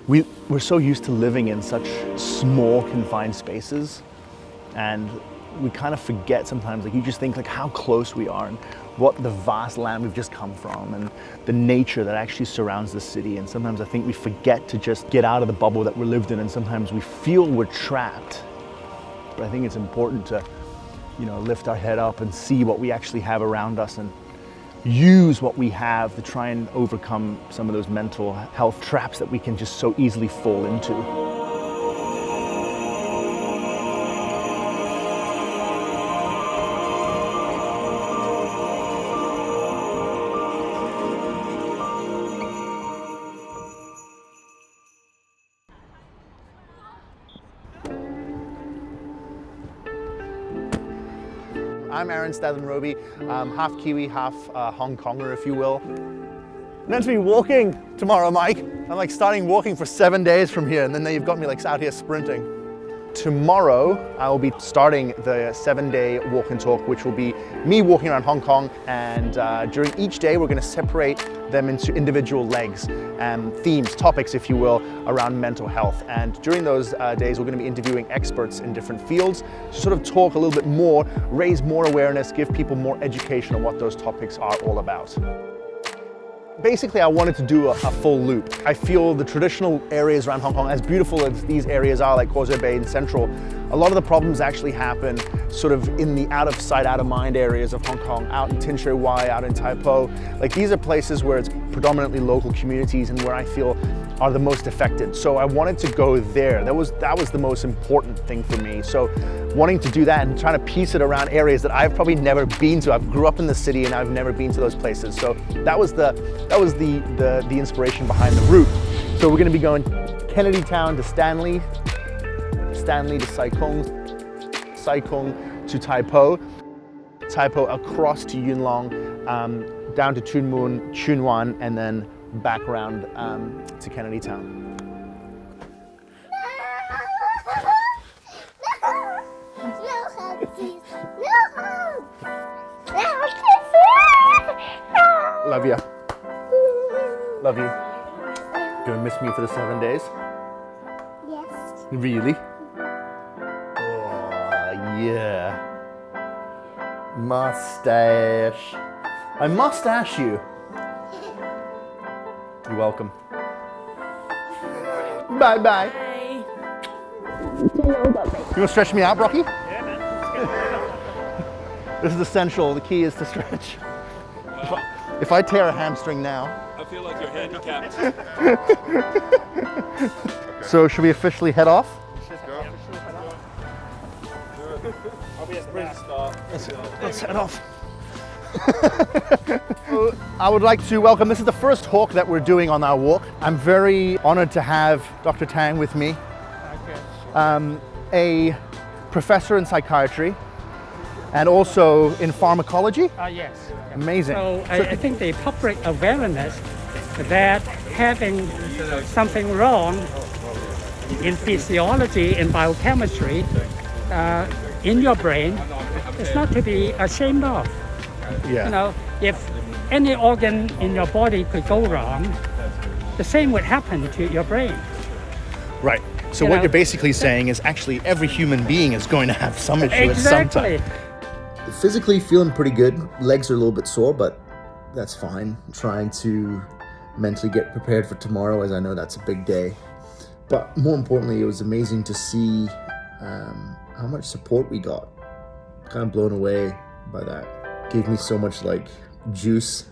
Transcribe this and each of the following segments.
we're so used to living in such small, confined spaces, and we kind of forget sometimes, like you just think like how close we are and what the vast land we've just come from and the nature that actually surrounds the city. And sometimes I think we forget to just get out of the bubble that we're lived in, and sometimes we feel we're trapped. But I think it's important to, lift our head up and see what we actually have around us and use what we have to try and overcome some of those mental health traps that we can just so easily fall into. I'm Aaron Stadlen-Roby, half Kiwi, half Hong Konger, if you will. I'm meant to be walking tomorrow, Mike. I'm like starting walking for 7 days from here, and then you've got me like out here sprinting. Tomorrow, I will be starting the 7-day walk and talk, which will be me walking around Hong Kong, and during each day, we're gonna separate them into individual legs and themes, topics, if you will, around mental health. And during those days, we're gonna be interviewing experts in different fields to sort of talk a little bit more, raise more awareness, give people more education on what those topics are all about. Basically, I wanted to do a full loop. I feel the traditional areas around Hong Kong, as beautiful as these areas are, like Causeway Bay and Central, a lot of the problems actually happen sort of in the out of sight, out of mind areas of Hong Kong, out in Tin Shui Wai, out in Tai Po. Like these are places where it's predominantly local communities and where I feel are the most affected. So I wanted to go there. That was the most important thing for me. So wanting to do that and trying to piece it around areas that I've probably never been to. I grew up in the city and I've never been to those places. So that was the inspiration behind the route. So we're going to be going Kennedy Town to Stanley, Stanley to Sai Kung, Sai Kung to Tai Po, Tai Po across to Yuen Long, down to Tuen Mun, Tsuen Wan, and then back around to Kennedy Town. Love you. Love you. Gonna miss me for the 7 days? Yes. Really? Oh, yeah. Mustache. I mustache you. You're welcome. Bye bye. You gonna stretch me out, Brocky? Yeah, man. This is essential. The key is to stretch. If I tear a hamstring now. I feel like you're handicapped. So should we officially head off? I'll be a sprint start. Let's head off. I would like to welcome, this is the first talk that we're doing on our walk. I'm very honored to have Dr. Tang with me, a professor in psychiatry and also in pharmacology. Yes. Amazing. So I think the public awareness that having something wrong in physiology and biochemistry in your brain is not to be ashamed of. Yeah. You know, if any organ in your body could go wrong, the same would happen to your brain. Right. So what you're basically saying is actually every human being is going to have some issue at some time. Physically feeling pretty good. Legs are a little bit sore, but that's fine. I'm trying to mentally get prepared for tomorrow, as I know that's a big day. But more importantly, it was amazing to see how much support we got. Kind of blown away by that. Gave me so much like juice.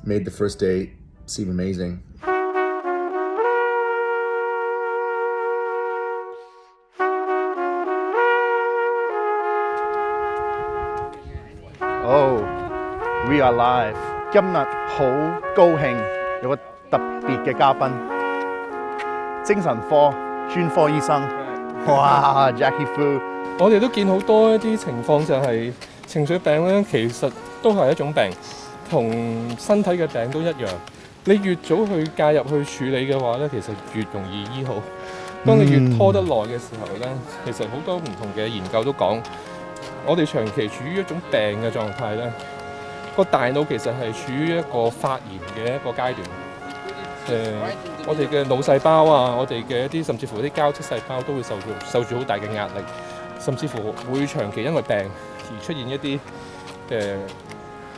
Made the first day seem amazing. Oh, we are live. 今日好高興有個特別嘅嘉賓，精神科專科醫生。哇 ，Jackie Fu。我哋都見好多一啲情況就係情緒病咧，其實都係一種病，同身體嘅病都一樣。你越早去介入去處理嘅話咧，其實越容易醫好。當你越拖得耐嘅時候咧，其實好多唔同嘅研究都講。我哋長期處於一種病嘅狀態咧，個大腦其實係處於一個發炎嘅一個階段。我哋嘅腦細胞啊，我哋嘅一啲甚至乎啲膠質細胞都會受住好大嘅壓力，甚至乎會長期因為病而出現一啲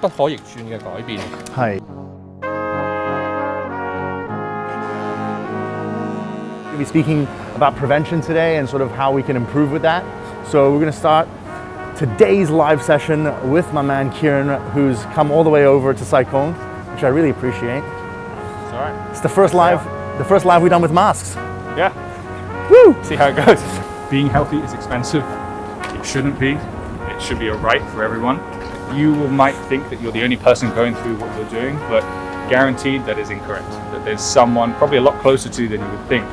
不可逆轉嘅改變。係。We'll be speaking about prevention today and sort of how we can improve with that. So we're going to start today's live session with my man Kieran, who's come all the way over to Saikong, which I really appreciate. It's all right. It's the first live we've done with masks. Yeah. Woo! See how it goes. Being healthy is expensive. It shouldn't be. It should be a right for everyone. You might think that you're the only person going through what you're doing, but guaranteed that is incorrect. That there's someone probably a lot closer to you than you would think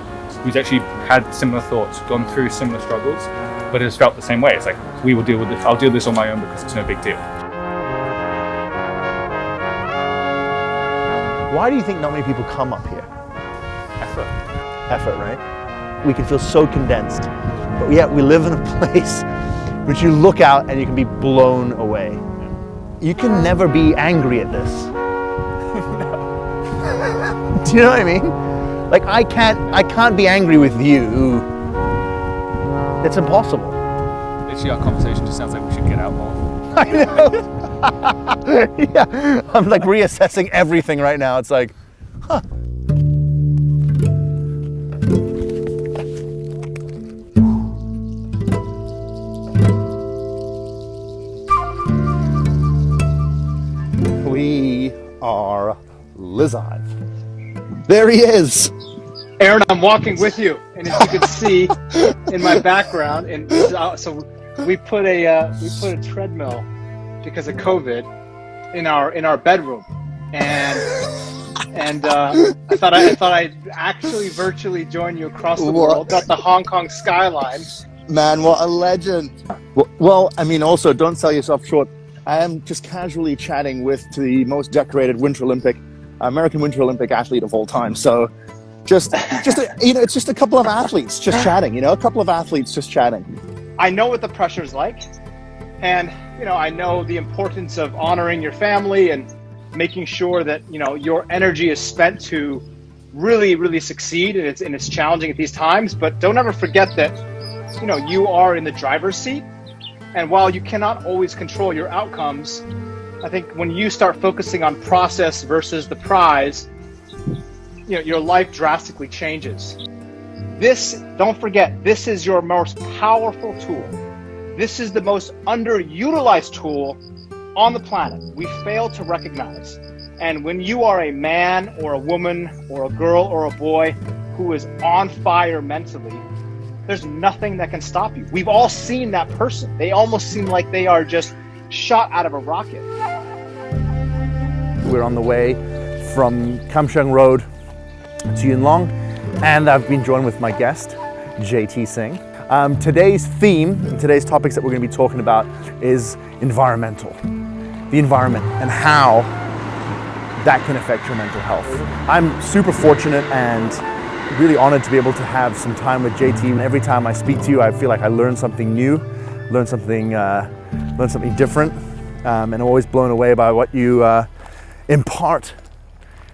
who's actually had similar thoughts, gone through similar struggles, but has felt the same way. It's like, we will deal with this. I'll deal with this on my own because it's no big deal. Why do you think not many people come up here? Effort. Effort, right? We can feel so condensed, but yet we live in a place which you look out and you can be blown away. You can never be angry at this. Do you know what I mean? Like I can't be angry with you. It's impossible. Literally, our conversation just sounds like we should get out more. I know. Yeah, I'm like reassessing everything right now. It's like, huh. We are live. There he is. Aaron, I'm walking with you, and as you can see in my background, and so we put a treadmill because of COVID in our bedroom, and I thought I'd actually virtually join you across the world, got the Hong Kong skyline. Man, what a legend. Well, I mean, also don't sell yourself short. I am just casually chatting with the most decorated American Winter Olympic athlete of all time. So just it's just a couple of athletes just chatting, a couple of athletes just chatting. I know what the pressure's like, and I know the importance of honoring your family and making sure that your energy is spent to really succeed, and it's challenging at these times. But don't ever forget that you are in the driver's seat, and while you cannot always control your outcomes, I think when you start focusing on process versus the prize, your life drastically changes. Don't forget, this is your most powerful tool. This is the most underutilized tool on the planet. We fail to recognize. And when you are a man or a woman or a girl or a boy who is on fire mentally, there's nothing that can stop you. We've all seen that person. They almost seem like they are just shot out of a rocket. We're on the way from Kam Sheung Road to Yuen Long, and I've been joined with my guest, JT Singh. Today's theme, today's topics that we're going to be talking about is environmental. The environment and how that can affect your mental health. I'm super fortunate and really honored to be able to have some time with JT. And every time I speak to you, I feel like I learn something new, learn something different, and I'm always blown away by what you impart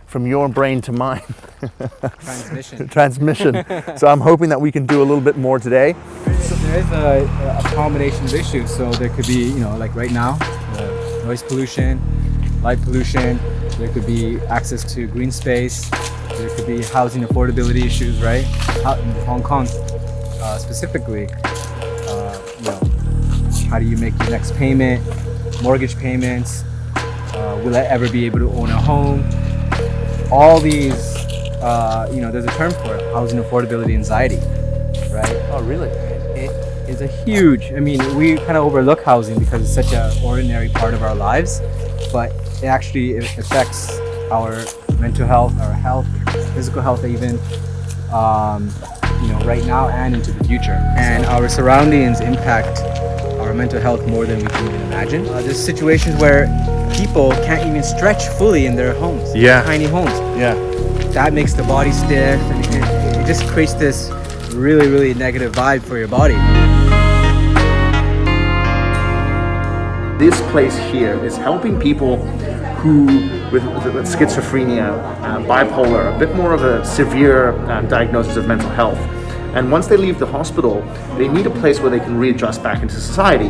from your brain to mine. Transmission. So I'm hoping that we can do a little bit more today. So there is a combination of issues. So there could be, like right now, noise pollution, light pollution. There could be access to green space. There could be housing affordability issues, right? In Hong Kong, specifically, how do you make your next payment? Mortgage payments. Will I ever be able to own a home? All these, there's a term for it, housing affordability anxiety, right? Oh, really? It is a huge, we kind of overlook housing because it's such an ordinary part of our lives, but it actually affects our mental health, our health, physical health even, right now and into the future. And our surroundings impact our mental health more than we can even imagine. There's situations where people can't even stretch fully in their homes. Yeah. Tiny homes. Yeah. That makes the body stiff, and it just creates this really negative vibe for your body. This place here is helping people who with schizophrenia, bipolar, a bit more of a severe diagnosis of mental health. And once they leave the hospital, they need a place where they can readjust back into society.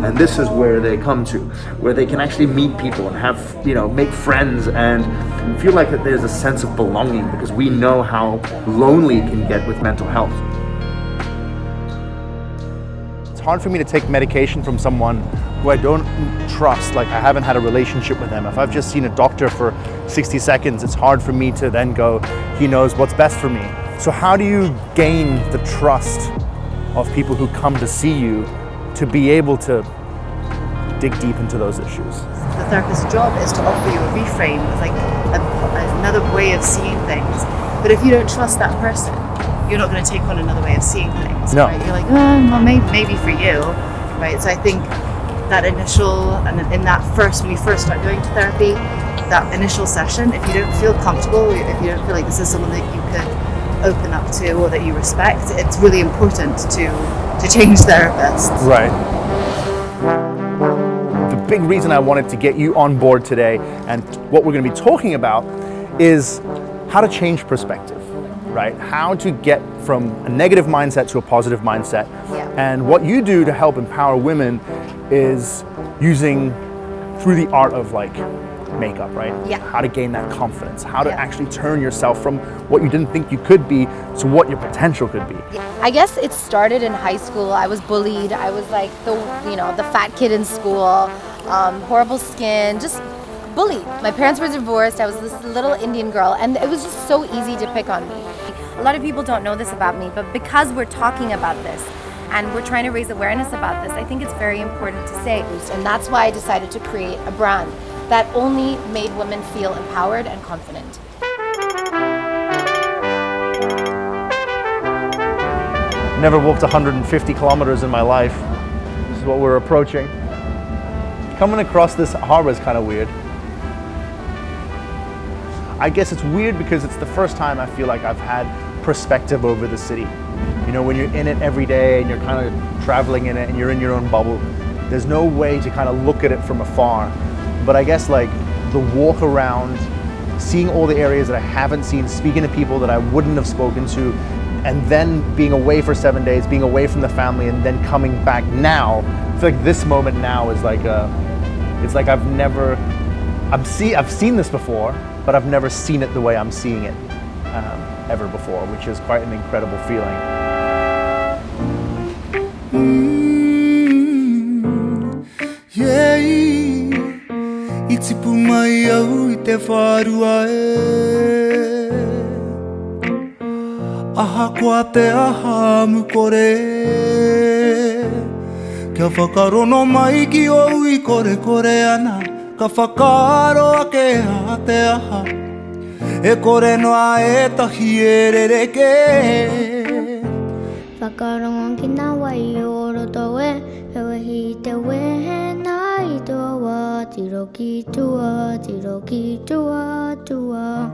And this is where they come to, where they can actually meet people and have, make friends and feel like that there's a sense of belonging, because we know how lonely it can get with mental health. It's hard for me to take medication from someone who I don't trust, like I haven't had a relationship with them. If I've just seen a doctor for 60 seconds, it's hard for me to then go, he knows what's best for me. So how do you gain the trust of people who come to see you to be able to dig deep into those issues? The therapist's job is to offer you a reframe, like another way of seeing things. But if you don't trust that person, you're not going to take on another way of seeing things. No. Right? You're like, well, maybe for you, right? So I think that initial, and in that first, when you first start going to therapy, that initial session, if you don't feel comfortable, if you don't feel like this is someone that you could open up to or that you respect, it's really important to change therapists. Right. The big reason I wanted to get you on board today and what we're going to be talking about is how to change perspective, right? How to get from a negative mindset to a positive mindset. Yeah. And what you do to help empower women is using through the art of like makeup, right? Yeah. How to gain that confidence, how to actually turn yourself from what you didn't think you could be to what your potential could be. I guess it started in high school. I was bullied. I was like the fat kid in school, horrible skin, just bullied. My parents were divorced. I was this little Indian girl, and it was just so easy to pick on me. A lot of people don't know this about me, but because we're talking about this and we're trying to raise awareness about this, I think it's very important to say. And that's why I decided to create a brand that only made women feel empowered and confident. Never walked 150 kilometers in my life. This is what we're approaching. Coming across this harbor is kind of weird. I guess it's weird because it's the first time I feel like I've had perspective over the city. When you're in it every day and you're kind of traveling in it and you're in your own bubble, there's no way to kind of look at it from afar. But I guess like the walk around, seeing all the areas that I haven't seen, speaking to people that I wouldn't have spoken to, and then being away for 7 days, being away from the family, and then coming back now, I feel like this moment now is like it's like I've seen this before, but I've never seen it the way I'm seeing it ever before, which is quite an incredible feeling. Itipu mai au I te whārua e Aha koa te aha mukore Kia whakarono mai ki au I kore kore ana Ka whakaaro ake a te aha E kore noa e tahi e rereke Whakarongo ki nā wai o roto e Hewehi te wehe nā I toa wa Tiro ki tua, tiro ki tua, tua